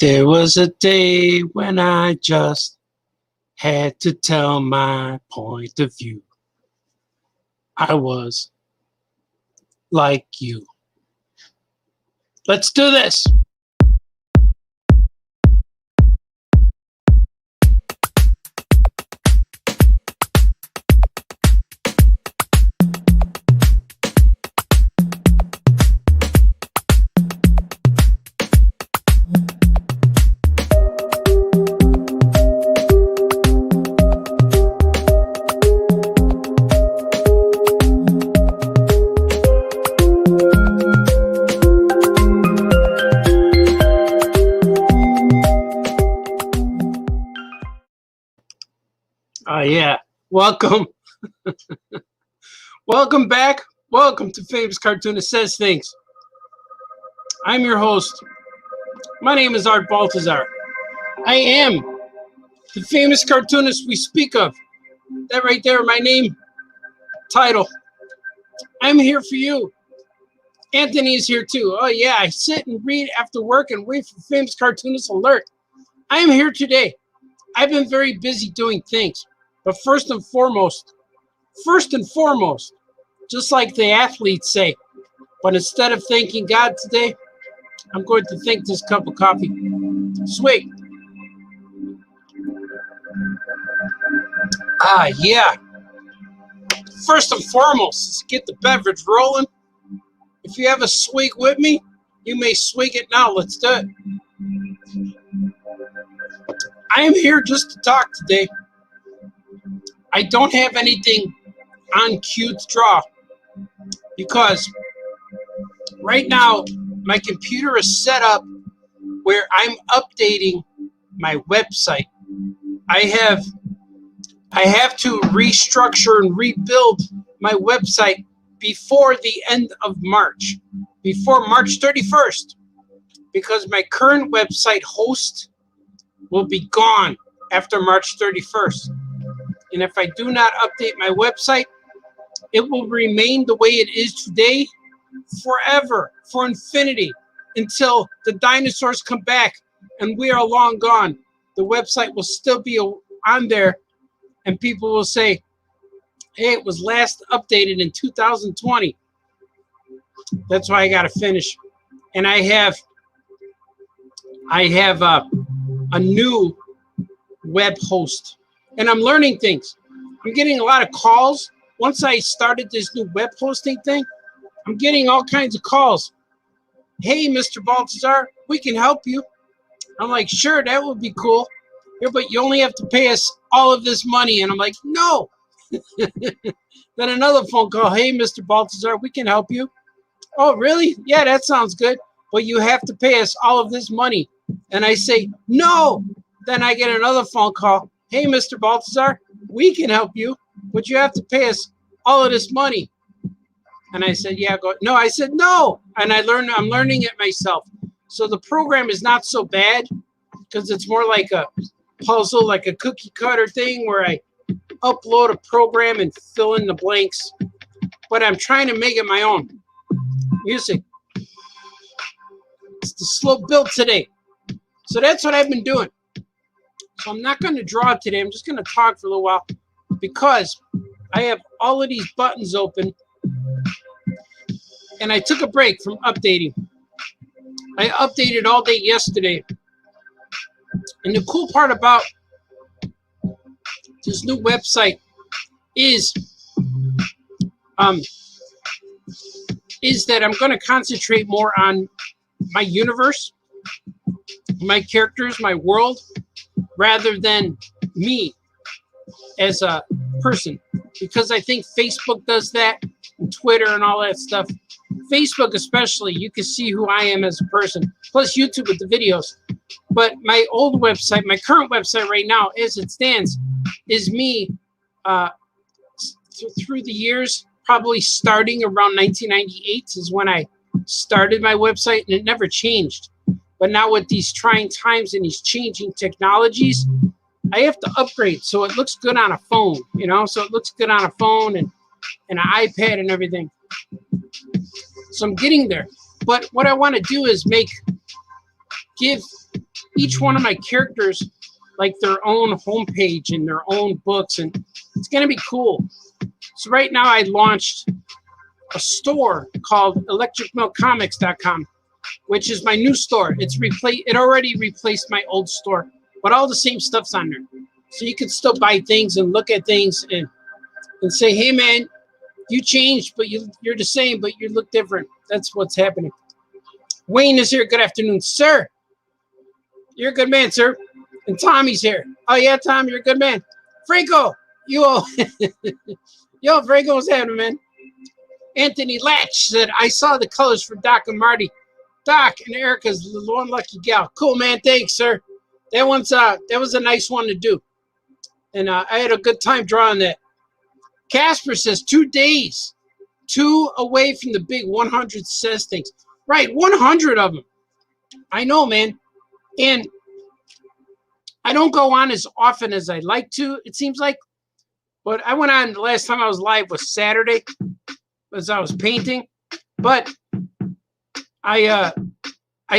There was a day when I just had to tell my point of view. I was like you. Let's do this. Yeah, welcome. Welcome back. Welcome to Famous Cartoonist Says Things. I'm your host. My name is Art Baltazar. I am the famous cartoonist we speak of. That right there, my name, title. I'm here for you. Anthony is here too. Oh yeah, I sit and read after work and wait for Famous Cartoonist Alert. I am here today. I've been very busy doing things. But first and foremost, just like the athletes say, but instead of thanking God today, I'm going to thank this cup of coffee. Sweet. Yeah. First and foremost, let's get the beverage rolling. If you have a swig with me, you may swig it now. Let's do it. I am here just to talk today. I don't have anything on cue to draw because right now my computer is set up where I'm updating my website. I have to restructure and rebuild my website before the end of March, before March 31st, because my current website host will be gone after March 31st. And if I do not update my website, it will remain the way it is today forever, for infinity, until the dinosaurs come back and we are long gone. The website will still be on there and people will say, hey, it was last updated in 2020. That's why I got to finish. And I have a new web host. And I'm learning things. I'm getting a lot of calls. Once I started this new web hosting thing, I'm getting all kinds of calls. Hey, Mr. Baltazar, we can help you. I'm like, sure, that would be cool. Yeah, but you only have to pay us all of this money. And I'm like, no. Then another phone call. Hey, Mr. Baltazar, we can help you. Oh, really? Yeah, that sounds good. But you have to pay us all of this money. And I say, no. Then I get another phone call. Hey, Mr. Baltazar, we can help you, but you have to pay us all of this money. And I said, yeah, go. No, I said, no. And I'm learning it myself. So the program is not so bad because it's more like a puzzle, like a cookie cutter thing where I upload a program and fill in the blanks. But I'm trying to make it my own. Music. It's the slow build today. So that's what I've been doing. So I'm not going to draw today. I'm just going to talk for a little while because I have all of these buttons open and I took a break from updating. I updated all day yesterday. And the cool part about this new website is that I'm going to concentrate more on my universe, my characters, my world, rather than me as a person, because I think Facebook does that, and Twitter and all that stuff. Facebook especially, you can see who I am as a person, plus YouTube with the videos. But my old website, my current website right now, as it stands, is me through the years, probably starting around 1998 is when I started my website, and it never changed. But now with these trying times and these changing technologies, I have to upgrade so it looks good on a phone, you know? So it looks good on a phone and an iPad and everything. So I'm getting there. But what I want to do is give each one of my characters like their own homepage and their own books, and it's gonna be cool. So right now I launched a store called electricmilkcomics.com, which is my new store. It already replaced my old store, but all the same stuff's on there. So you can still buy things and look at things and say, hey man, you changed, but you're the same, but you look different. That's what's happening. Wayne is here. Good afternoon, sir. You're a good man, sir. And Tommy's here. Oh yeah, Tom, you're a good man. Franco, yo, Franco, what's happening, man? Anthony Laatsch said, I saw the colors for Doc and Marty. Doc and Erica's the one lucky gal. Cool, man. Thanks, sir. That was a nice one to do. And I had a good time drawing that. Casper says 2 days. 2 away from the big 100 says things. Right, 100 of them. I know, man. And I don't go on as often as I'd like to, it seems like. But I went on, the last time I was live was Saturday, as I was painting. But I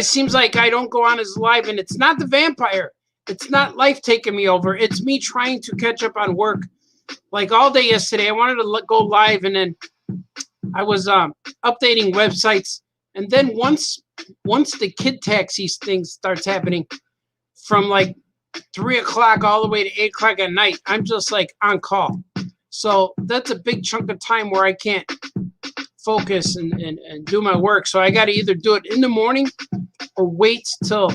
seems like I don't go on as live, and it's not the vampire. It's not life taking me over. It's me trying to catch up on work. Like all day yesterday, I wanted to go live, and then I was updating websites. And then once the kid taxi thing starts happening, from like 3 o'clock all the way to 8 o'clock at night, I'm just like on call. So that's a big chunk of time where I can't focus and do my work. So I got to either do it in the morning or wait till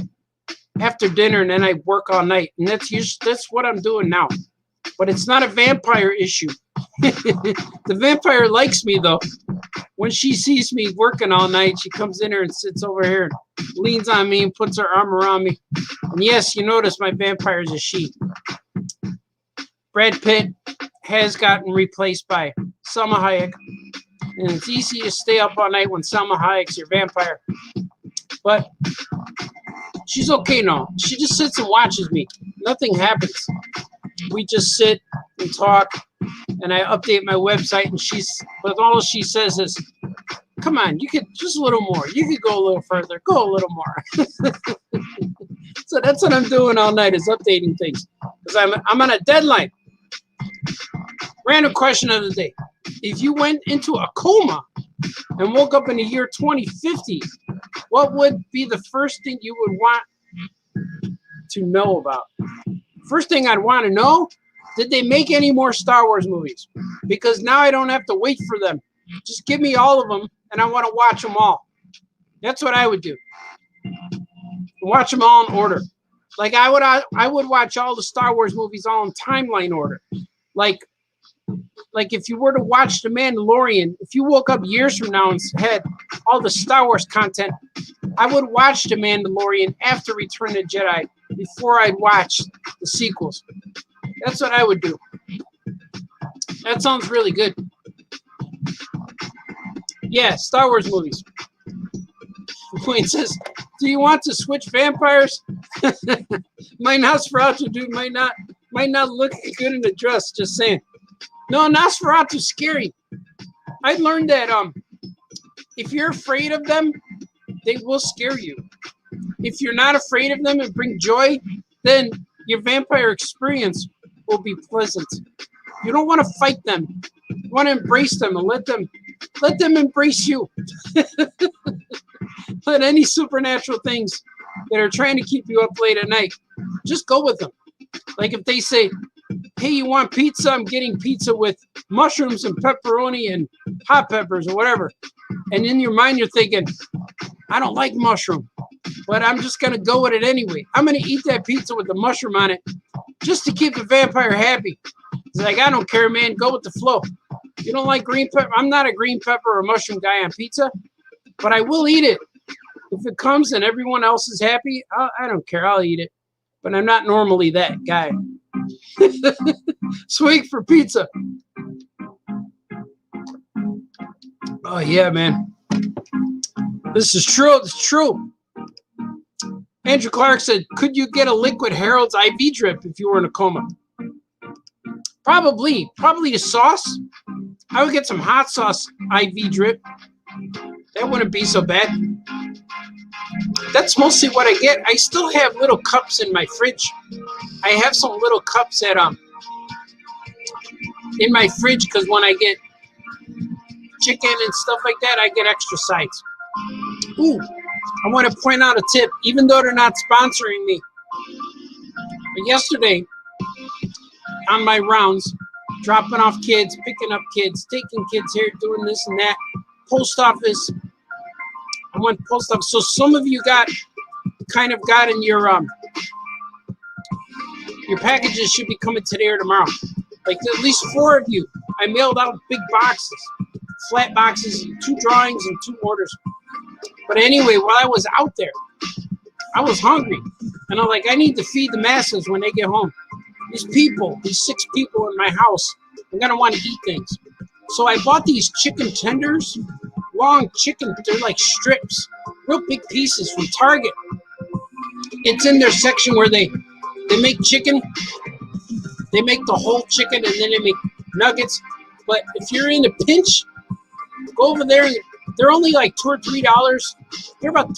after dinner, and then I work all night. And that's what I'm doing now. But it's not a vampire issue. The vampire likes me, though. When she sees me working all night, she comes in here and sits over here and leans on me and puts her arm around me. And yes, you notice my vampire is a she. Brad Pitt has gotten replaced by Salma Hayek. And it's easy to stay up all night when Salma Hayek's your vampire. But she's okay now. She just sits and watches me. Nothing happens. We just sit and talk, and I update my website, and but all she says is, come on, you could just a little more. You could go a little further. Go a little more. So that's what I'm doing all night, is updating things. Because I'm on a deadline. Random question of the day. If you went into a coma and woke up in the year 2050, what would be the first thing you would want to know about? First thing I'd want to know, did they make any more Star Wars movies? Because now I don't have to wait for them. Just give me all of them, and I want to watch them all. That's what I would do. Watch them all in order. Like I would watch all the Star Wars movies all in timeline order. Like if you were to watch The Mandalorian, if you woke up years from now and had all the Star Wars content, I would watch The Mandalorian after Return of the Jedi before I'd watch the sequels. That's what I would do. That sounds really good. Yeah, Star Wars movies. Wayne says, do you want to switch vampires? My Nosferatu dude might not look good in a dress, just saying. No, Nosferatu's scary. I learned that if you're afraid of them, they will scare you. If you're not afraid of them and bring joy, then your vampire experience will be pleasant. You don't want to fight them. You want to embrace them and let them embrace you. Let any supernatural things that are trying to keep you up late at night, just go with them. Like if they say, hey, you want pizza? I'm getting pizza with mushrooms and pepperoni and hot peppers or whatever. And in your mind, you're thinking, I don't like mushroom, but I'm just going to go with it anyway. I'm going to eat that pizza with the mushroom on it just to keep the vampire happy. It's like, I don't care, man. Go with the flow. You don't like green pepper? I'm not a green pepper or mushroom guy on pizza, but I will eat it. If it comes and everyone else is happy, I don't care. I'll eat it. But I'm not normally that guy. Swig for pizza. Oh, yeah, man. This is true. It's true. Andrew Clark said, could you get a liquid Harold's IV drip if you were in a coma? Probably the sauce. I would get some hot sauce IV drip. That wouldn't be so bad. That's mostly what I get. I still have little cups in my fridge. I have some little cups at in my fridge because when I get chicken and stuff like that, I get extra sides. Ooh, I want to point out a tip, even though they're not sponsoring me. But yesterday, on my rounds, dropping off kids, picking up kids, taking kids here, doing this and that, post office. I went post office. So some of you got in your packages should be coming today or tomorrow. Like at least 4 of you. I mailed out big boxes, flat boxes, 2 drawings and 2 orders. But anyway, while I was out there, I was hungry. And I'm like, I need to feed the masses when they get home. These people, these 6 people in my house, I'm going to want to eat things. So I bought these chicken tenders, long chicken, they're like strips, real big pieces from Target. It's in their section where they make chicken. They make the whole chicken and then they make nuggets. But if you're in a pinch, go over there. They're only like $2 or $3. They're about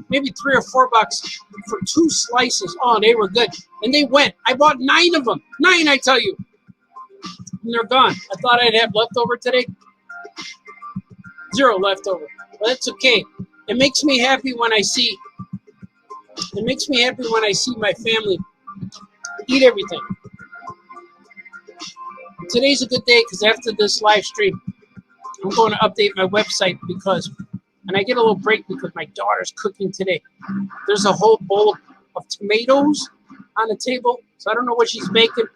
maybe $3 or $4 for 2 slices. Oh, they were good. And they went. I bought 9 of them. 9, I tell you. And they're gone. I thought I'd have leftover today. 0 leftover. But that's okay. It makes me happy when I see. It makes me happy when I see my family eat everything. Today's a good day because after this live stream, I'm going to update my website and I get a little break because my daughter's cooking today. There's a whole bowl of tomatoes on the table, so I don't know what she's making.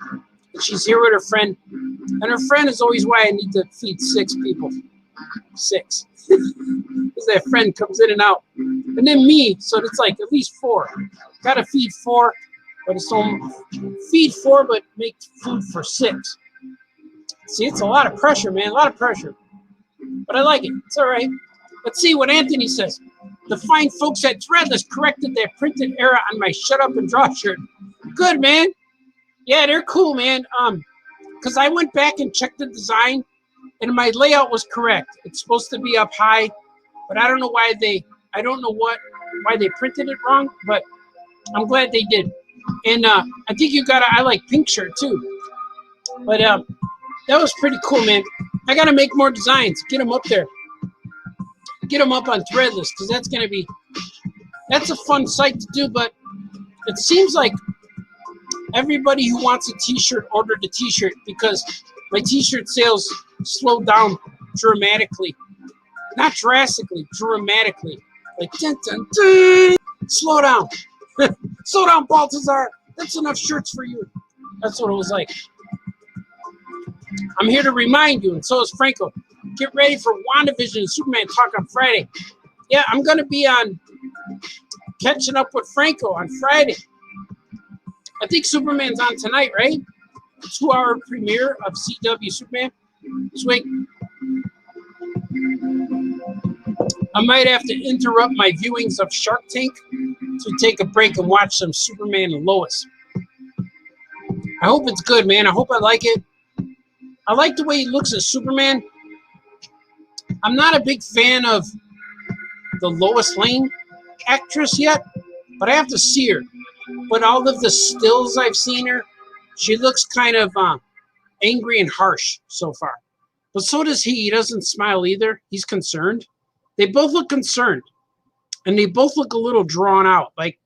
But she's here with her friend, and her friend is always why I need to feed 6 people. 6. Because that friend comes in and out. And then me, so it's like at least 4. Got to feed 4, but it's feed 4, but make food for 6. See, it's a lot of pressure, man, a lot of pressure. But I like it. It's all right. Let's see what Anthony says. The fine folks at Threadless corrected their printed error on my Shut Up and Draw shirt. Good, man. Yeah, they're cool, man. Because I went back and checked the design, and my layout was correct. It's supposed to be up high, but I don't know why they printed it wrong, but I'm glad they did. And I think I like pink shirt too. But that was pretty cool, man. I got to make more designs. Get them up there. Get them up on Threadless because that's a fun site to do, but it seems like everybody who wants a t-shirt ordered a t-shirt because my t-shirt sales slowed down dramatically. Not drastically, dramatically. Like, dun, dun, dun. Slow down. Slow down, Baltazar. That's enough shirts for you. That's what it was like. I'm here to remind you, and so is Franco. Get ready for Wandavision and Superman Talk on Friday. Yeah, I'm going to be on catching up with Franco on Friday. I think Superman's on tonight, right? The 2-hour premiere of CW Superman this week. I might have to interrupt my viewings of Shark Tank to take a break and watch some Superman and Lois. I hope it's good, man. I hope I like it. I like the way he looks as Superman. I'm not a big fan of the Lois Lane actress yet, but I have to see her. But all of the stills I've seen her, she looks kind of angry and harsh so far. But so does he. He doesn't smile either. He's concerned. They both look concerned. And they both look a little drawn out. Like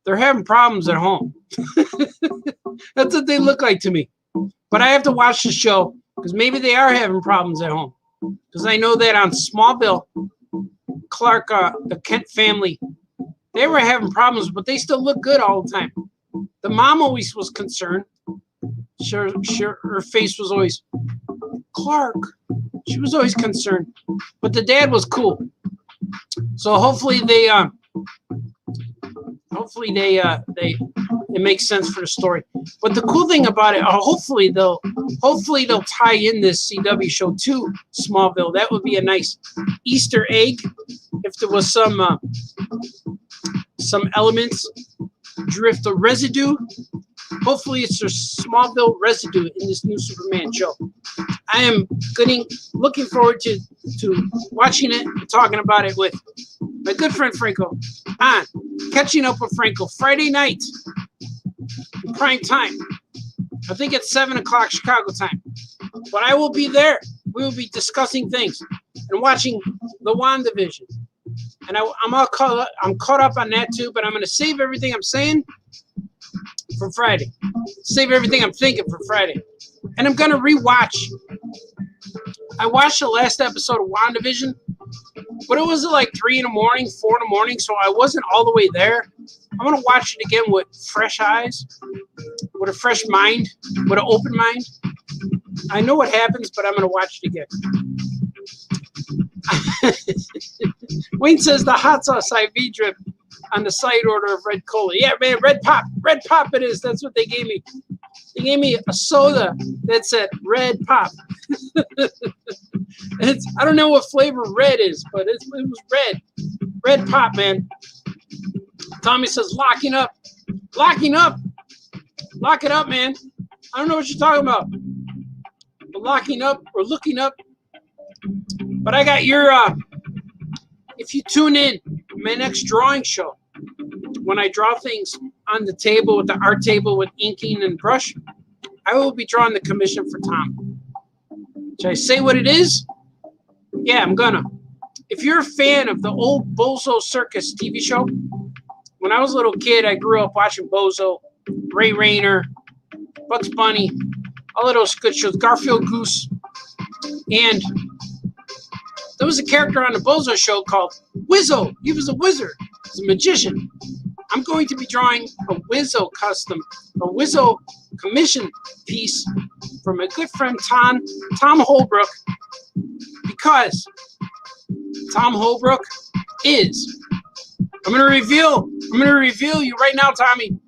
they're having problems at home. That's what they look like to me. But I have to watch the show because maybe they are having problems at home. Because I know that on Smallville, Clark, the Kent family, they were having problems, but they still look good all the time. The mom always was concerned. Sure, her face was always, Clark. She was always concerned. But the dad was cool. So hopefully it makes sense for the story. But the cool thing about it, hopefully they'll tie in this CW show to Smallville. That would be a nice Easter egg if there was some elements, drift the residue. Hopefully it's a Smallville residue in this new Superman show. I am looking forward to watching it and talking about it with My good friend Franco on Catching Up with Franco Friday night, prime time. I think it's 7 o'clock Chicago time. But I will be there. We will be discussing things and watching the Wandavision. And I'm caught up on that too, but I'm going to save everything I'm saying for Friday. Save everything I'm thinking for Friday. And I'm going to rewatch. I watched the last episode of Wandavision, but it was like 3 in the morning, 4 in the morning, so I wasn't all the way there. I'm going to watch it again with fresh eyes, with a fresh mind, with an open mind. I know what happens, but I'm going to watch it again. Wayne says the hot sauce IV drip on the side order of Red Cola. Yeah, man, Red Pop it is. That's what they gave me. They gave me a soda that said Red Pop. I don't know what flavor red is, but it was red. Red Pop, man. Tommy says locking up. Lock it up, man. I don't know what you're talking about. But locking up or looking up. But I got your, if you tune in, my next drawing show, when I draw things on the table with the art table with inking and brush, I will be drawing the commission for Tom. Should I say what it is? Yeah, I'm gonna. If you're a fan of the old Bozo Circus TV show, when I was a little kid, I grew up watching Bozo, Ray Rayner, Bugs Bunny, all of those good shows, Garfield Goose, and there was a character on the Bozo show called Wizzo. He was a wizard. He was a magician. I'm going to be drawing a Wizzo custom, a Wizzo commission piece from my good friend Tom Holbrook, because Tom Holbrook is. I'm gonna reveal you right now, Tommy.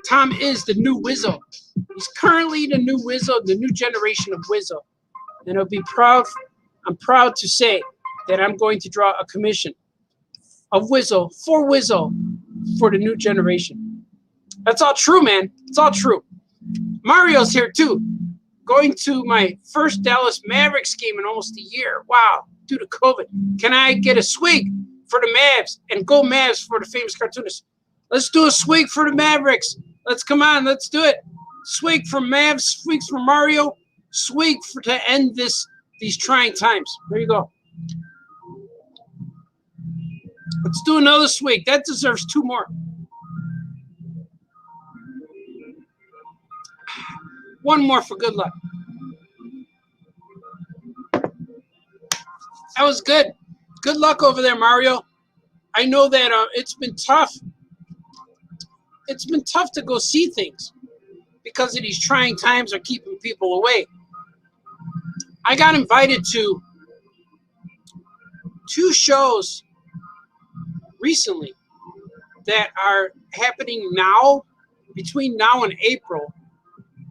Tom is the new Wizzo. He's currently the new Wizzo, the new generation of Wizzo, and I'm proud to say that I'm going to draw a commission of Wizzo for the new generation. That's all true, man. It's all true. Mario's here too. Going to my first Dallas Mavericks game in almost a year. Wow, due to COVID. Can I get a swig for the Mavs and go Mavs for the famous cartoonist? Let's do a swig for the Mavericks. Let's do it. Swig for Mavs, swigs for Mario, swig to end these trying times. There you go. Let's do another swig. That deserves 2 more. One more for good luck. That was good. Good luck over there, Mario. I know that it's been tough. It's been tough to go see things because of these trying times are keeping people away. I got invited to 2 shows recently that are happening now, between now and April,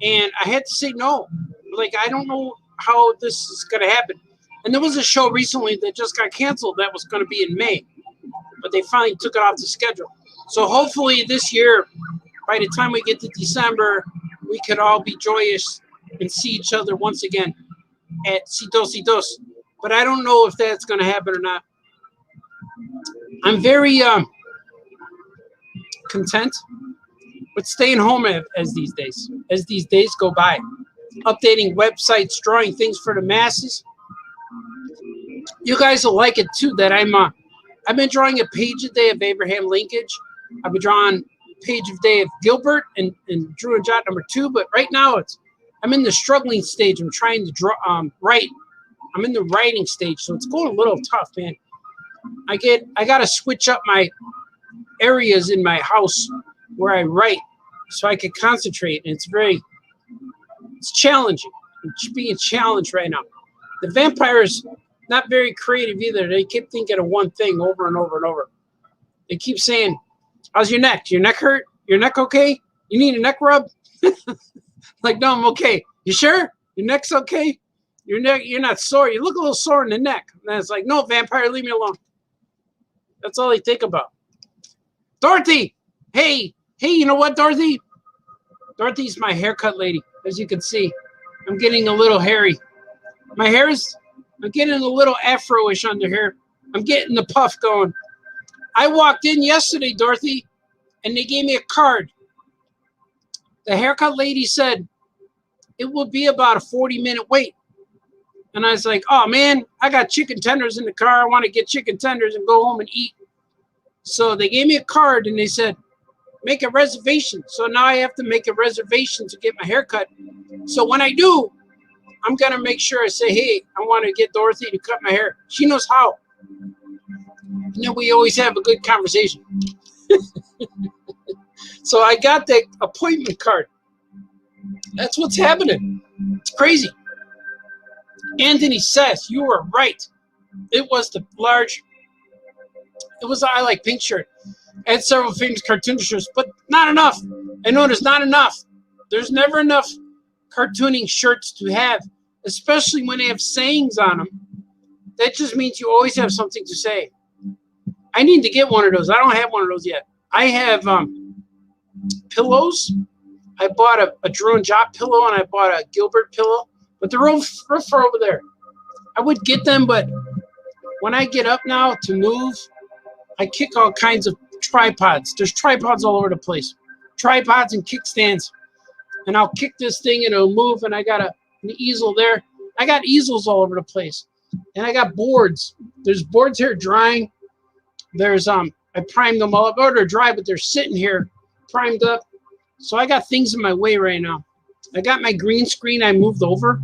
and I had to say no. Like, I don't know how this is going to happen. And there was a show recently that just got canceled that was going to be in May, but they finally took it off the schedule. So hopefully this year, by the time we get to December, we could all be joyous and see each other once again at Citos. But I don't know if that's going to happen or not. I'm very content with staying home as these days go by. Updating websites, drawing things for the masses. You guys will like it too that I've been drawing a page a day of Abraham Linkage. I've been drawing a page a day of Gilbert and Drew and Jot #2, but right now I'm in the struggling stage. I'm trying to write. I'm in the writing stage, so it's going a little tough, man. I gotta switch up my areas in my house where I write so I can concentrate, and it's challenging. It's being challenged right now. The vampires not very creative either. They keep thinking of one thing over and over and over. They keep saying, "How's your neck? Your neck hurt? Your neck okay? You need a neck rub?" Like, no, I'm okay. You sure? Your neck's okay? Your neck, you're not sore. You look a little sore in the neck. And it's like, no, vampire, leave me alone. That's all they think about. Dorothy, hey, you know what, Dorothy? Dorothy's my haircut lady, as you can see. I'm getting a little hairy. I'm getting a little afro-ish under here. I'm getting the puff going. I walked in yesterday, Dorothy, and they gave me a card. The haircut lady said it will be about a 40-minute wait. And I was like, oh, man, I got chicken tenders in the car. I want to get chicken tenders and go home and eat. So they gave me a card, and they said, make a reservation. So now I have to make a reservation to get my hair cut. So when I do, I'm going to make sure I say, hey, I want to get Dorothy to cut my hair. She knows how. And then we always have a good conversation. So I got that appointment card. That's what's happening. It's crazy. Anthony says, you were right. It was the large, it was the I Like Pink shirt. I had several famous cartoon shirts, but not enough. I know there's not enough. There's never enough cartooning shirts to have, especially when they have sayings on them. That just means you always have something to say. I need to get one of those. I don't have one of those yet. I have pillows. I bought a Drew and Jop pillow, and I bought a Gilbert pillow, but they're all for over there. I would get them, but when I get up now to move, I kick all kinds of tripods. There's tripods all over the place. Tripods and kickstands. And I'll kick this thing and it'll move, and I got an easel there. I got easels all over the place. And I got boards. There's boards here drying. There's I primed them all up. Oh, they're dry, but they're sitting here primed up. So I got things in my way right now. I got my green screen I moved over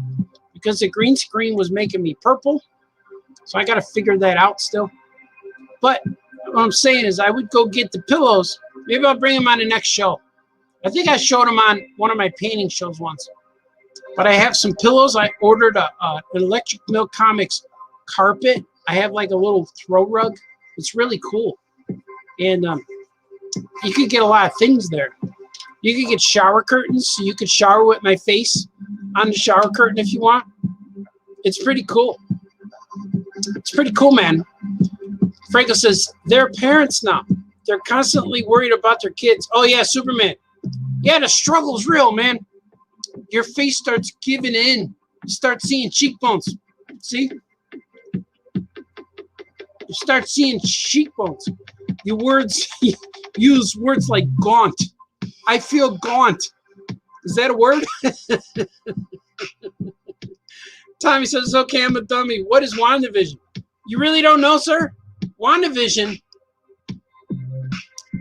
because the green screen was making me purple. So I got to figure that out still. But what I'm saying is I would go get the pillows. Maybe I'll bring them on the next show. I think I showed them on one of my painting shows once. But I have some pillows. I ordered an Electric Milk Comics carpet. I have like a little throw rug. It's really cool. And you could get a lot of things there. You could get shower curtains. So you could shower with my face on the shower curtain if you want. It's pretty cool. It's pretty cool, man. Franco says, they're parents now. They're constantly worried about their kids. Oh, yeah, Superman. Yeah, the struggle's real, man. Your face starts giving in. You start seeing cheekbones. See? You start seeing cheekbones. You use words like gaunt. I feel gaunt. Is that a word? Tommy says, okay, I'm a dummy. What is Wandavision? You really don't know, sir? Wandavision.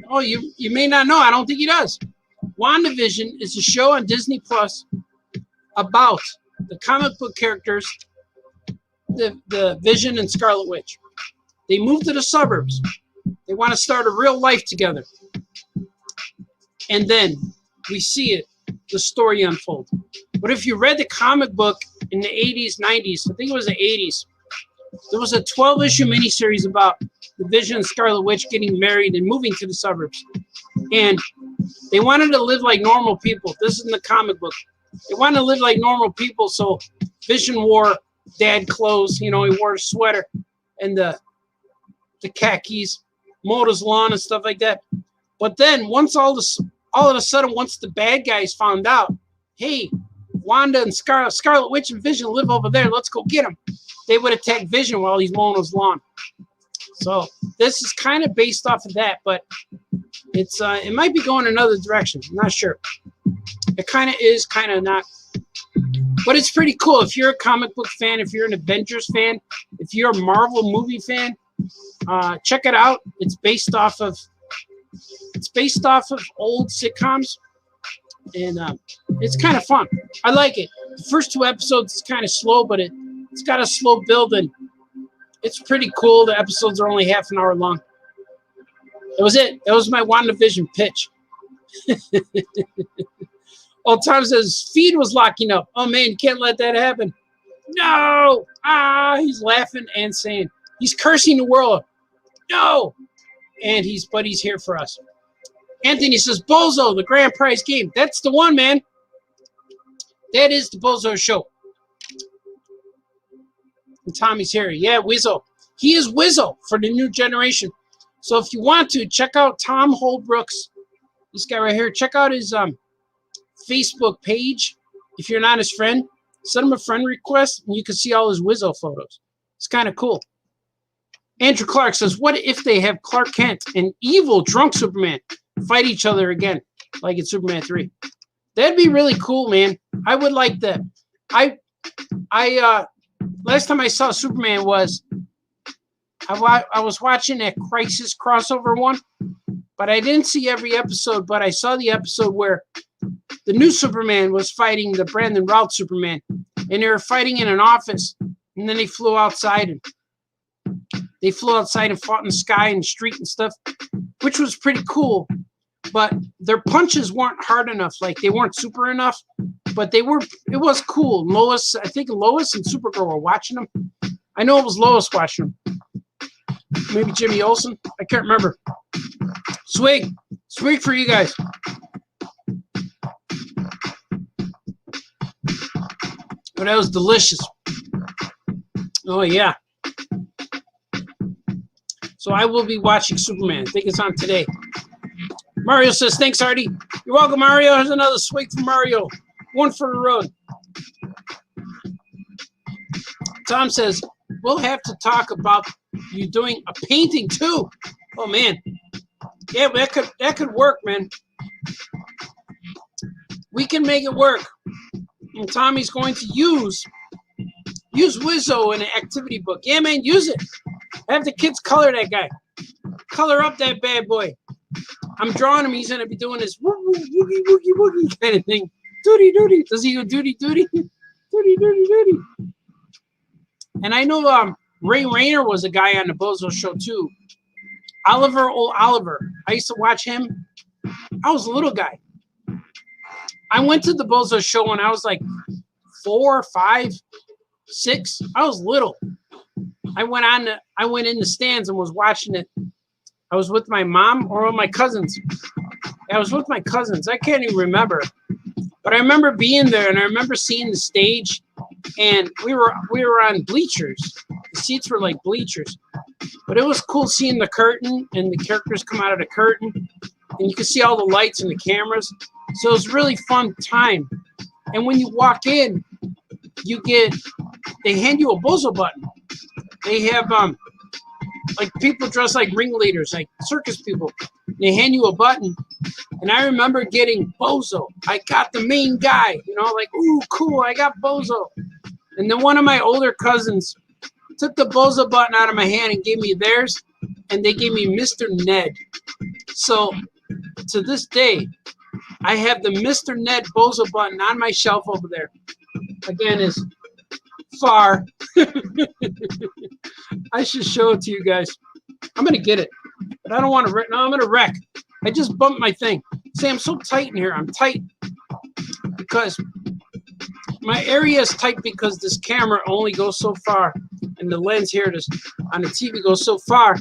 Oh, you may not know. I don't think he does. Wandavision is a show on Disney Plus about the comic book characters, the Vision and Scarlet Witch. They move to the suburbs. They want to start a real life together. And then we see it, the story unfold. But if you read the comic book in the 80s, 90s, I think it was the 80s, there was a 12-issue miniseries about the Vision and Scarlet Witch getting married and moving to the suburbs. And they wanted to live like normal people. This is in the comic book. They wanted to live like normal people, so Vision wore dad clothes. You know, he wore a sweater and the khakis, mowed his lawn and stuff like that. But then once all of a sudden, once the bad guys found out, hey, Wanda and Scarlet Witch and Vision live over there, let's go get them. They would attack Vision while he's mowing his lawn. So this is kind of based off of that, but it's it might be going another direction. I'm not sure. It kind of is, kind of not. But it's pretty cool. If you're a comic book fan, if you're an Avengers fan, if you're a Marvel movie fan, check it out. It's based off of old sitcoms, and it's kind of fun. I like it. The first 2 episodes is kind of slow, but it's got a slow build, and it's pretty cool. The episodes are only half an hour long. That was it. That was my WandaVision pitch. Old Tom says, feed was locking up. Oh, man, you can't let that happen. No! He's laughing and saying, he's cursing the world. No! And he's here for us. Anthony says, Bozo, the grand prize game. That's the one, man. That is the Bozo show. And Tommy's here. Yeah, Wizzo. He is Wizzo for the new generation. So if you want to, check out Tom Holbrook's, this guy right here. Check out his Facebook page. If you're not his friend, send him a friend request, and you can see all his Wizzo photos. It's kind of cool. Andrew Clark says, what if they have Clark Kent and evil drunk Superman fight each other again, like in Superman 3? That'd be really cool, man. I would like that. I last time I saw Superman was I was watching that Crisis crossover one, but I didn't see every episode, but I saw the episode where the new Superman was fighting the Brandon Routh Superman, and they were fighting in an office, and then they flew outside and fought in the sky and street and stuff, which was pretty cool. But their punches weren't hard enough, like they weren't super enough, but they were. It was cool. I think Lois and Supergirl were watching them. I know it was Lois watching them. Maybe Jimmy Olsen. I can't remember. Swig for you guys. But that was delicious. Oh yeah. So I will be watching Superman. I think it's on today. Mario says, thanks, Artie. You're welcome, Mario. Here's another swig for Mario. One for the road. Tom says, we'll have to talk about you doing a painting too. Oh man. Yeah, that could work, man. We can make it work. And Tommy's going to use Wizzo in an activity book. Yeah, man, use it. Have the kids color that guy. Color up that bad boy. I'm drawing him. He's going to be doing this woogie, woogie, woogie kind of thing. Doody, doody. Does he go doody, doody? Doody, doody, doody. And I know Ray Rayner was a guy on the Bozo show, too. Oliver. I used to watch him. I was a little guy. I went to the Bozo show when I was like 4, 5, 6. I was little. I went in the stands and was watching it. I was with my mom or with my cousins. I was with my cousins. I can't even remember. But I remember being there, and I remember seeing the stage, and we were on bleachers. The seats were like bleachers. But it was cool seeing the curtain and the characters come out of the curtain, and you could see all the lights and the cameras. So it was a really fun time. And when you walk in, they hand you a Bozo button. They have like people dressed like ringleaders, like circus people. They hand you a button, and I remember getting Bozo. I got the main guy, like, ooh, cool, I got Bozo. And then one of my older cousins took the Bozo button out of my hand and gave me theirs, and they gave me Mr. Ned. So to this day, I have the Mr. Ned Bozo button on my shelf over there. Again, is far. I should show it to you guys. I'm going to get it, but I don't want to wreck. No, I'm going to wreck. I just bumped my thing. See, I'm so tight in here. I'm tight because my area is tight because this camera only goes so far, and the lens here on the TV goes so far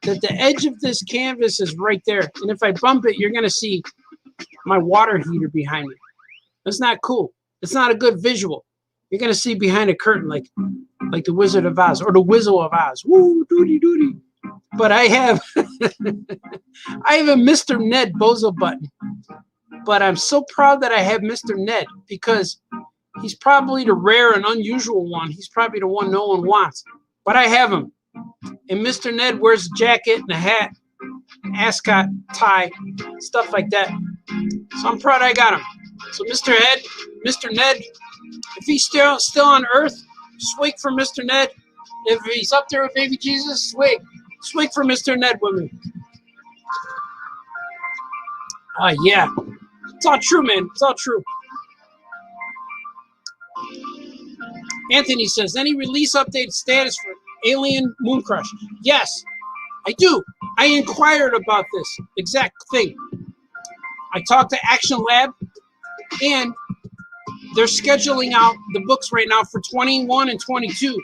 that the edge of this canvas is right there. And if I bump it, you're going to see my water heater behind me. That's not cool. It's not a good visual. You're going to see behind a curtain like the Wizard of Oz or the Wizzo of Oz. Woo, doody, doody. But I have a Mr. Ned Bozo button. But I'm so proud that I have Mr. Ned because he's probably the rare and unusual one. He's probably the one no one wants. But I have him. And Mr. Ned wears a jacket and a hat, ascot, tie, stuff like that. So I'm proud I got him. So Mr. Ned, if he's still on Earth, swig for Mr. Ned. If he's up there with baby Jesus, swig. Swig for Mr. Ned with me. Yeah. It's all true, man. It's all true. Anthony says, any release update status for Alien Moon Crush? Yes, I do. I inquired about this exact thing. I talked to Action Lab, and they're scheduling out the books right now for 21 and 22.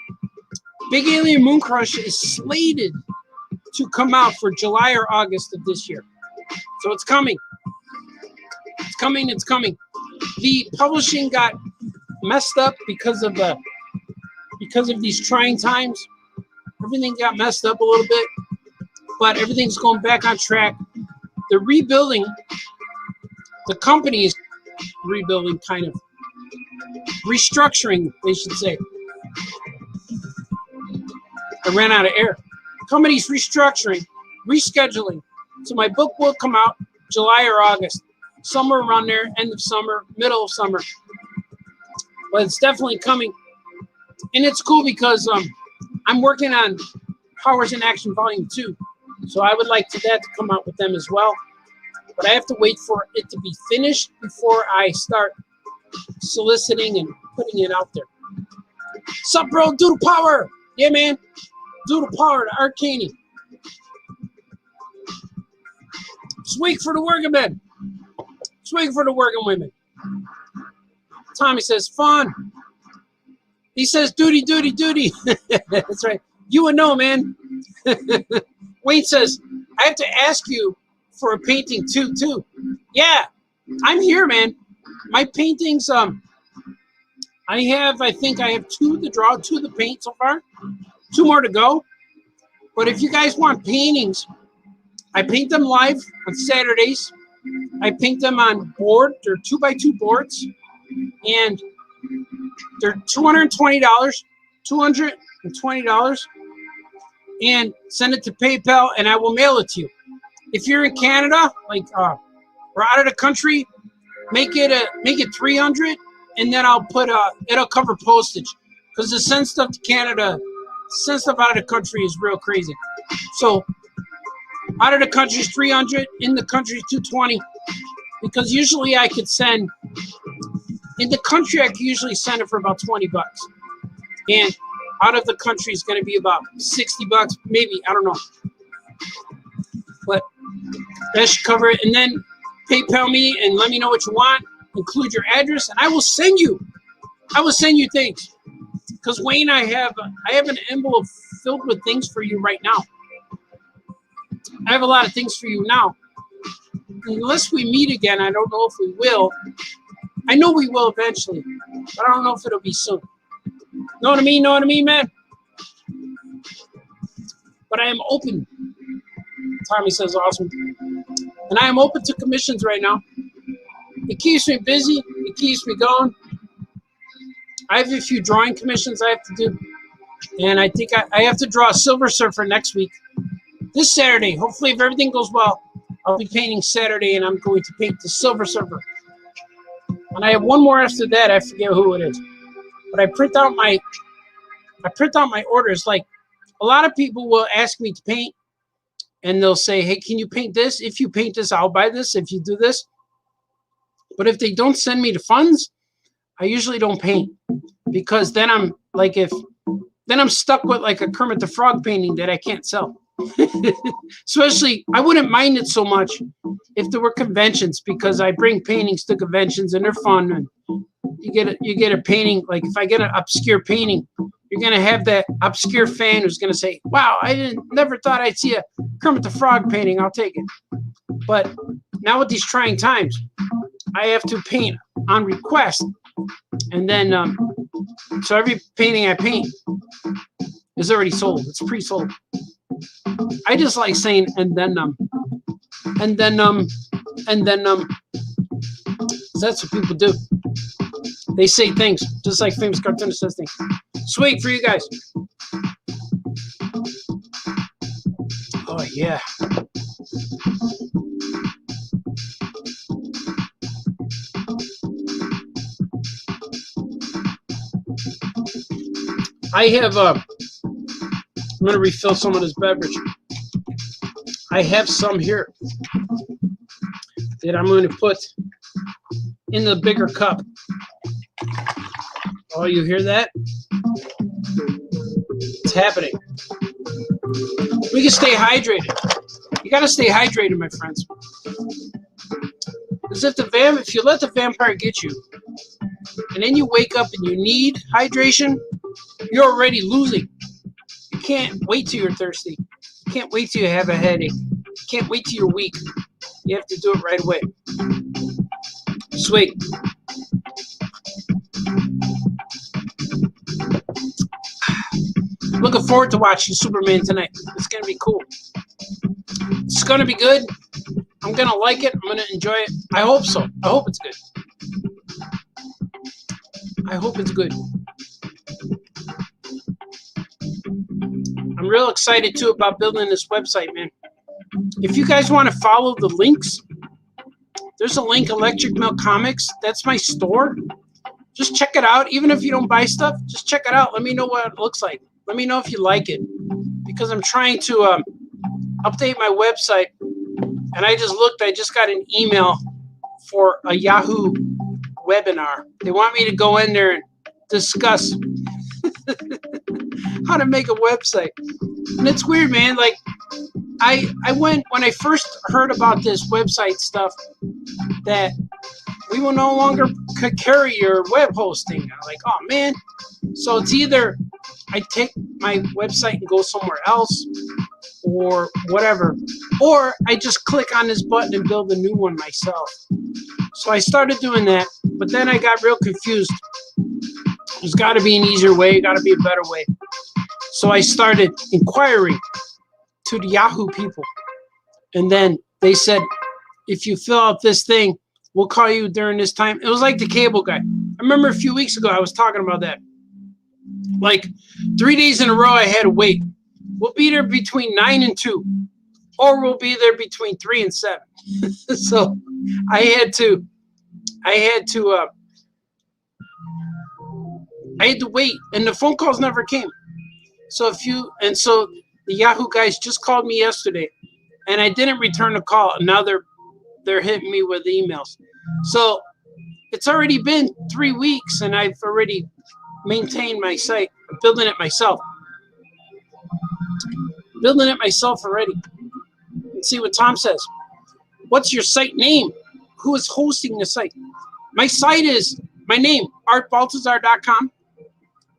Big Alien Moon Crush is slated to come out for July or August of this year. So it's coming. It's coming. It's coming. The publishing got messed up because of these trying times. Everything got messed up a little bit, but everything's going back on track. They're rebuilding. The company is rebuilding, kind of restructuring, they should say. I ran out of air. company's restructuring, rescheduling. So my book will come out July or August, somewhere around there, end of summer, middle of summer. But it's definitely coming. And it's cool because I'm working on Powers in Action Volume 2. So I would like that to come out with them as well. But I have to wait for it to be finished before I start soliciting and putting it out there. Sup, bro? Do the power. Yeah, man. Do the power to Arcany. Swig for the working men. Swig for the working women. Tommy says, fun. He says, duty, duty, duty. That's right. You would know, man. Wayne says, I have to ask you for a painting too. Yeah, I'm here, man. My paintings, I think I have 2 to draw, 2 to paint so far. 2 more to go. But if you guys want paintings, I paint them live on Saturdays. I paint them on board. They're 2x2 boards. And they're $220. $220. And send it to PayPal, and I will mail it to you. If you're in Canada, like or out of the country, make it 300, and then I'll put it'll cover postage, because to send stuff to Canada, send stuff out of the country is real crazy. So out of the country is 300, in the country is 220, because usually I could send in the country I could usually send it for about $20, and out of the country is going to be about $60, maybe, I don't know. But that should cover it. And then PayPal me and let me know what you want. Include your address, and I will send you things. Because Wayne, I have an envelope filled with things for you right now. I have a lot of things for you now. Unless we meet again, I don't know if we will. I know we will eventually, but I don't know if it'll be soon. Know what I mean? Know what I mean, man? But I am open. Tommy says awesome. And I am open to commissions right now. It keeps me busy. It keeps me going. I have a few drawing commissions I have to do. And I think I have to draw a Silver Surfer next week. This Saturday. Hopefully, if everything goes well, I'll be painting Saturday, and I'm going to paint the Silver Surfer. And I have one more after that. I forget who it is. But I print out my orders. Like, a lot of people will ask me to paint, and they'll say, hey, can you paint this? If you paint this, I'll buy this. If you do this. But if they don't send me the funds, I usually don't paint, because then I'm like, then I'm stuck with like a Kermit the Frog painting that I can't sell. Especially, I wouldn't mind it so much if there were conventions, because I bring paintings to conventions and they're fun. And you get a painting. Like, if I get an obscure painting, you're gonna have that obscure fan who's gonna say, "Wow, I never thought I'd see a Kermit the Frog painting. I'll take it." But now with these trying times, I have to paint on request, and then so every painting I paint is already sold. It's pre-sold. I just like saying and then that's what people do. They say things just like Famous Cartoonist says things. Sweet for you guys. Oh yeah. I have I'm gonna refill some of this beverage. I have some here that I'm going to put in the bigger cup. Oh, you hear that? It's happening. We can stay hydrated. You got to stay hydrated, my friends. Because if you let the vampire get you, and then you wake up and you need hydration, you're already losing. You can't wait till you're thirsty. You can't wait till you have a headache. You can't wait till you're weak. You have to do it right away. Sweet. Looking forward to watching Superman tonight. It's going to be cool. It's going to be good. I'm going to like it. I'm going to enjoy it. I hope so. I hope it's good. I hope it's good. I'm I'm real excited too about building this website, man. If you guys want to follow the links, there's a link, Electric Milk Comics. That's my store. Just check it out. Even if you don't buy stuff, just check it out. Let me know what it looks like. Let me know if you like it. Because I'm trying to update my website. And I just looked. I just got an email for a Yahoo webinar. They want me to go in there and discuss how to make a website. And it's weird, man. Like, I went, when I first heard about this website stuff, that we will no longer carry your web hosting. I'm like, oh, man. So it's either I take my website and go somewhere else or whatever, or I just click on this button and build a new one myself. So I started doing that, but then I got real confused. There's got to be an easier way, got to be a better way. So I started inquiring to the Yahoo people. And then they said, if you fill out this thing, we'll call you during this time. It was like the cable guy. I remember a few weeks ago I was talking about that. Like 3 days in a row I had to wait. We'll be there between 9 and 2. Or we'll be there between 3 and 7. So I had to wait, and the phone calls never came. So so the Yahoo guys just called me yesterday, and I didn't return the call. And now they're hitting me with emails. So it's already been 3 weeks, and I've already maintained my site. I'm building it myself. Building it myself already. Let's see what Tom says. What's your site name? Who is hosting the site? My site is my name, artbaltazar.com.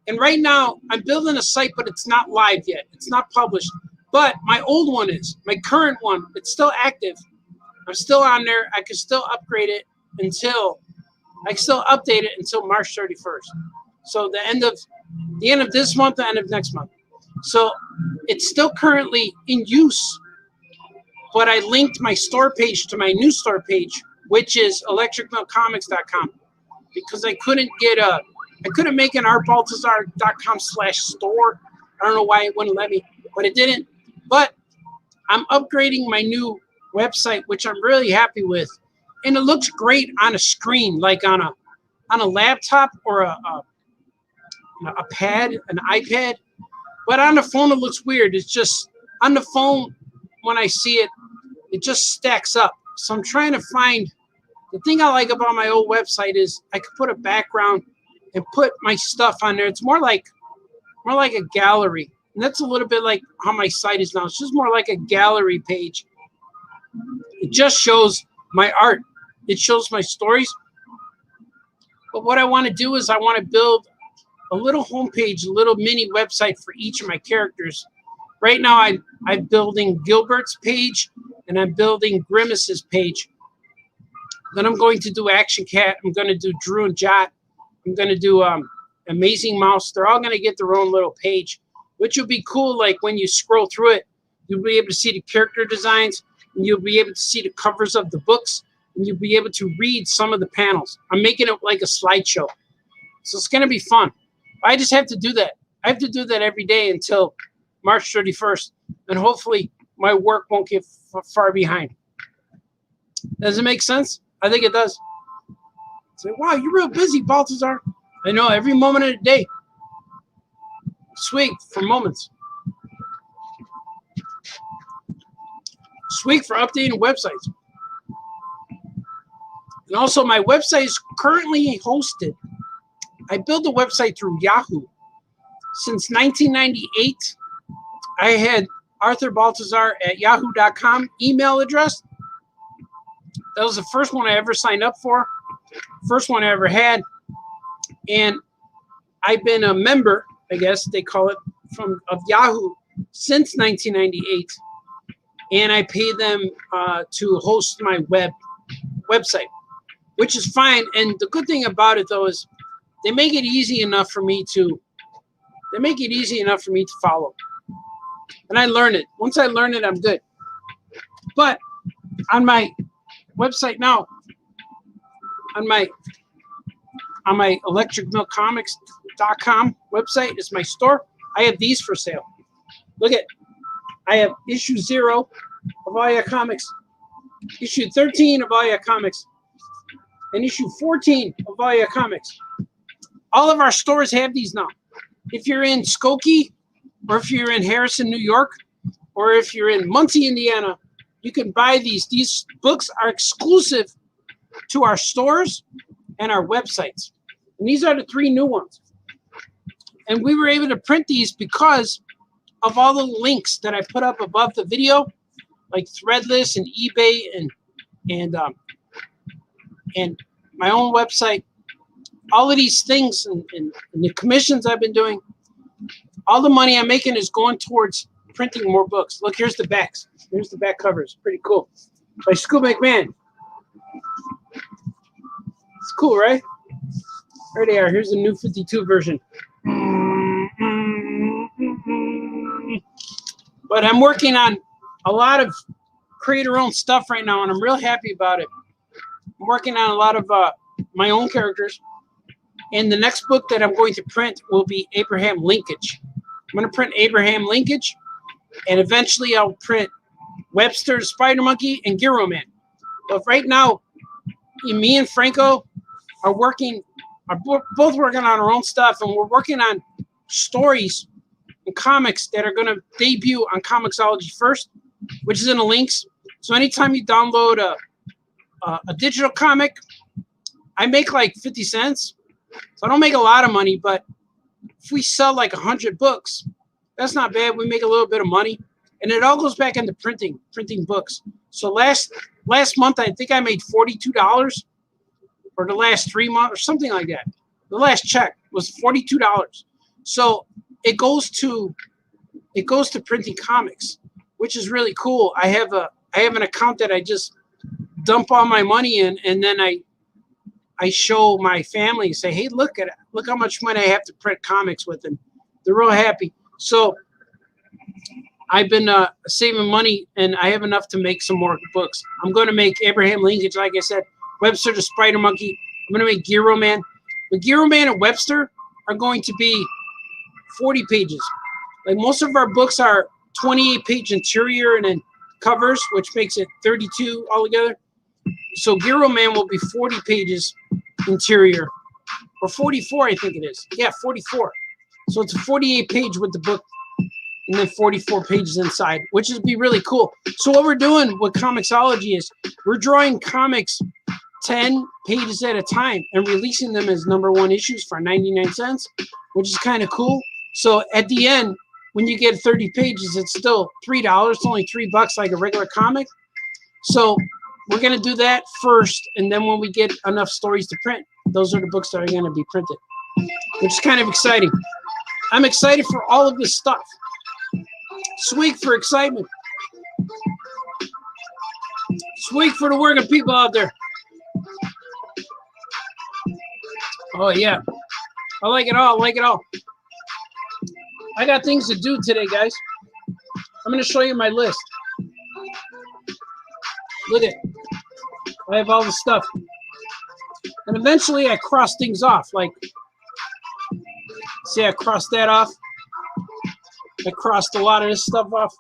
And right now, I'm building a site, but it's not live yet. It's not published. But my old one is. My current one, it's still active. I'm still on there. I can still upgrade it until, I can still update it until March 31st. So the end of this month, the end of next month. So it's still currently in use. But I linked my store page to my new store page, which is electricmilkcomics.com, because I couldn't make an artbaltazar.com/store. I don't know why it wouldn't let me, but it didn't. But I'm upgrading my new website, which I'm really happy with, and it looks great on a screen, like on a laptop or a pad, an iPad. But on the phone, it looks weird. It's just on the phone when I see it, it just stacks up. So I'm trying to find. The thing I like about my old website is I could put a background and put my stuff on there. It's more like a gallery. And that's a little bit like how my site is now. It's just more like a gallery page. It just shows my art. It shows my stories. But what I want to do is I want to build a little homepage, a little mini website for each of my characters. Right now, I'm building Gilbert's page, and I'm building Grimace's page. Then I'm going to do Action Cat. I'm going to do Drew and Jot. I'm going to do Amazing Mouse. They're all going to get their own little page, which will be cool. Like when you scroll through it, you'll be able to see the character designs, and you'll be able to see the covers of the books, and you'll be able to read some of the panels. I'm making it like a slideshow. So it's going to be fun. I just have to do that. I have to do that every day until March 31st, and hopefully my work won't get far behind. Does it make sense? I think it does. Say, wow, you're real busy, Baltazar. I know, every moment of the day. Swig for moments. Swig for updating websites. And also, my website is currently hosted. I built a website through Yahoo. Since 1998, I had arthurbaltazar@yahoo.com email address. That was the first one I ever signed up for. First one I ever had. And I've been a member, I guess they call it, of Yahoo since 1998. And I pay them to host my website, which is fine. And the good thing about it, though, is they make it easy enough for me to follow. And I learn it. Once I learn it, I'm good. But on my website now, on my electricmilkcomics.com website is my store. I have these for sale. Look at, I have issue 0 of all your comics, issue 13 of all your comics, and issue 14 of all your comics. All of our stores have these now. If you're in Skokie, or if you're in Harrison, New York, or if you're in Muncie, Indiana, you can buy these. These books are exclusive to our stores and our websites. And these are the 3 new ones. And we were able to print these because of all the links that I put up above the video, like Threadless and eBay and my own website. All of these things and the commissions I've been doing, all the money I'm making is going towards printing more books. Look, here's the backs. Here's the back covers. Pretty cool. By Scoop McMahon. It's cool, right? There they are. Here's the new 52 version. But I'm working on a lot of creator-owned stuff right now, and I'm real happy about it. I'm working on a lot of my own characters. And the next book that I'm going to print will be Abraham Linkage. I'm going to print Abraham Linkage, and eventually I'll print Webster, Spider Monkey, and Giro Man. But right now, me and Franco are both working on our own stuff, and we're working on stories and comics that are going to debut on Comixology first, which is in the links. So anytime you download a digital comic, I make like 50 cents. So I don't make a lot of money, but if we sell like 100 books, that's not bad. We make a little bit of money, and it all goes back into printing books. So last month, I think I made $42, or the last 3 months, or something like that. The last check was $42. So it goes to printing comics, which is really cool. I have an account that I just dump all my money in, and then I show my family, say, hey, look how much money I have to print comics with, and they're real happy. So I've been saving money, and I have enough to make some more books. I'm going to make Abraham Linkage, like I said, Webster the Spider Monkey. I'm going to make Giro Man. But Giro Man and Webster are going to be 40 pages. Like most of our books are 28-page interior and then covers, which makes it 32 altogether. So Giro Man will be 40 pages interior, or 44, I think it is. Yeah, 44. So it's a 48-page with the book, and then 44 pages inside, which would be really cool. So what we're doing with Comixology is we're drawing comics 10 pages at a time and releasing them as #1 issues for 99 cents, which is kind of cool. So at the end, when you get 30 pages, it's still $3. It's only $3 like a regular comic. So we're going to do that first, and then when we get enough stories to print, those are the books that are going to be printed, which is kind of exciting. I'm excited for all of this stuff. Swig for excitement. Swig for the working people out there. Oh, yeah. I like it all. I like it all. I got things to do today, guys. I'm going to show you my list. Look at it. I have all the stuff. And eventually I cross things off. Like, see, I crossed that off. I crossed a lot of this stuff off.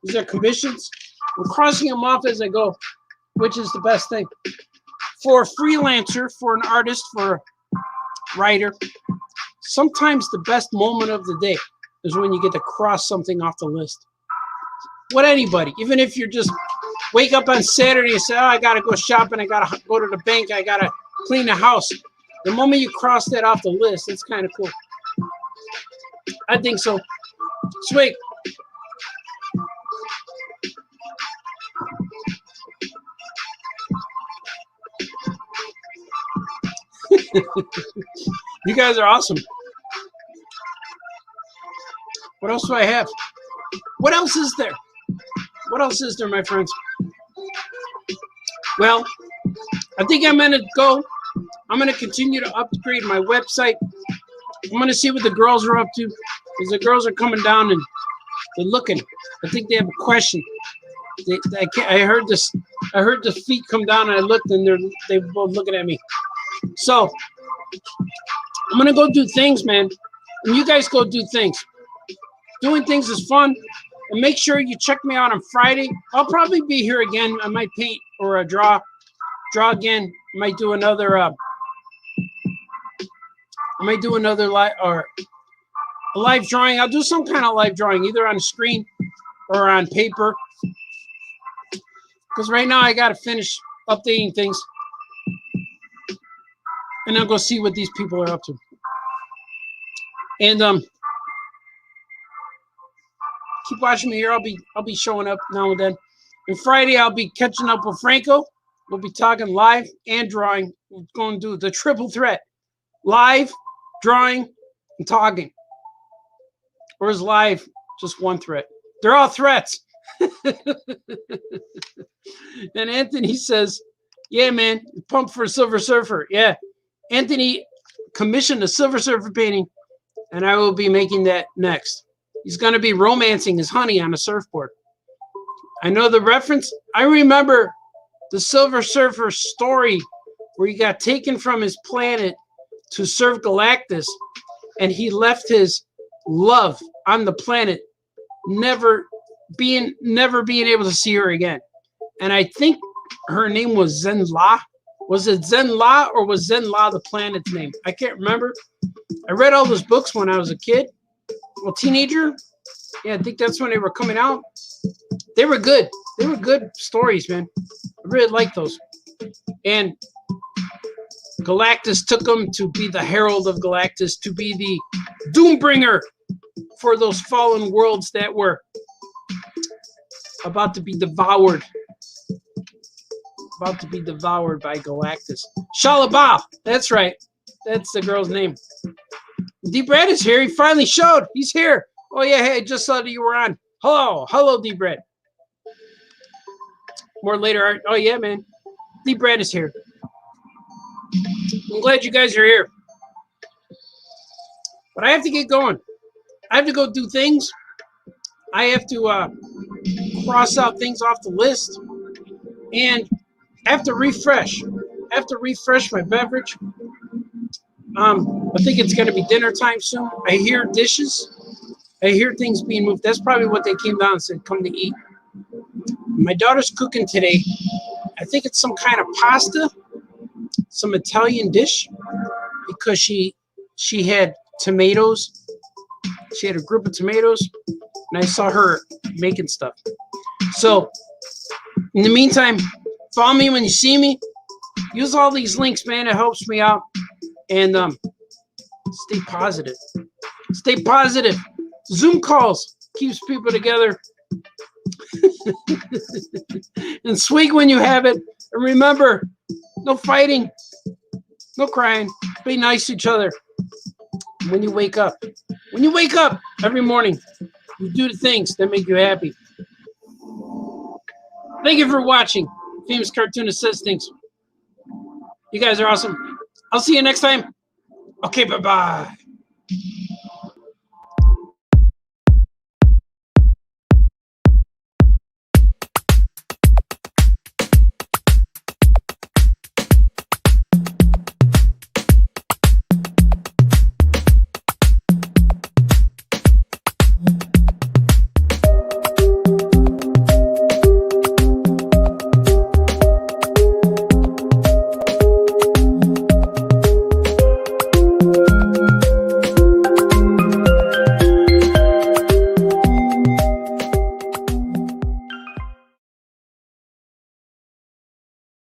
These are commissions. I'm crossing them off as I go, which is the best thing. For a freelancer, for an artist, for a writer, sometimes the best moment of the day is when you get to cross something off the list. What anybody, even if you're just wake up on Saturday and say, oh, I got to go shopping, I got to go to the bank, I got to clean the house. The moment you cross that off the list, it's kind of cool. I think so. Sweet. You guys are awesome. What else do I have? What else is there? What else is there, my friends? Well, I think I'm going to go. I'm going to continue to upgrade my website. I'm going to see what the girls are up to, because the girls are coming down and they're looking. I think they have a question. I heard this. I heard the feet come down, and I looked, and they were both looking at me. So I'm going to go do things, man. And you guys go do things. Doing things is fun. And make sure you check me out on Friday. I'll probably be here again. I might paint or draw again. I might do another live drawing. I'll do some kind of live drawing, either on the screen or on paper. Because right now I got to finish updating things. And I'll go see what these people are up to. And keep watching me here. I'll be showing up now and then. And Friday I'll be catching up with Franco. We'll be talking live and drawing. We're going to do the triple threat: live, drawing, and talking. Or is live just one threat? They're all threats. And Anthony says, "Yeah, man, pumped for a Silver Surfer." Yeah, Anthony commissioned a Silver Surfer painting, and I will be making that next. He's going to be romancing his honey on a surfboard. I know the reference. I remember the Silver Surfer story where he got taken from his planet to serve Galactus, and he left his love on the planet, never being able to see her again. And I think her name was Zen-La. Was it Zen-La, or was Zen-La the planet's name? I can't remember. I read all those books when I was a kid. Well, teenager. Yeah, I think that's when they were coming out. They were good. They were good stories, man. I really liked those. And Galactus took them to be the herald of Galactus, to be the doombringer for those fallen worlds that were about to be devoured. About to be devoured by Galactus. Shalabah! That's right. That's the girl's name. D-Brad is here. He finally showed. He's here. Oh, yeah. Hey, I just saw that you were on. Hello. Hello, D-Brad. More later. Oh, yeah, man. D-Brad is here. I'm glad you guys are here. But I have to get going. I have to go do things. I have to cross out things off the list. And I have to refresh. I have to refresh my beverage. I think it's going to be dinner time soon. I hear dishes. I hear things being moved. That's probably what they came down and said, come to eat. My daughter's cooking today. I think it's some kind of pasta, some Italian dish, because she had tomatoes. She had a group of tomatoes, and I saw her making stuff. So, in the meantime, follow me when you see me. Use all these links, man. It helps me out. And stay positive. Stay positive. Zoom calls keeps people together. And swig when you have it. And remember, no fighting, no crying. Be nice to each other. When you wake up every morning, you do the things that make you happy. Thank you for watching. Famous Cartoonist Says Things. You guys are awesome. I'll see you next time. Okay, bye-bye.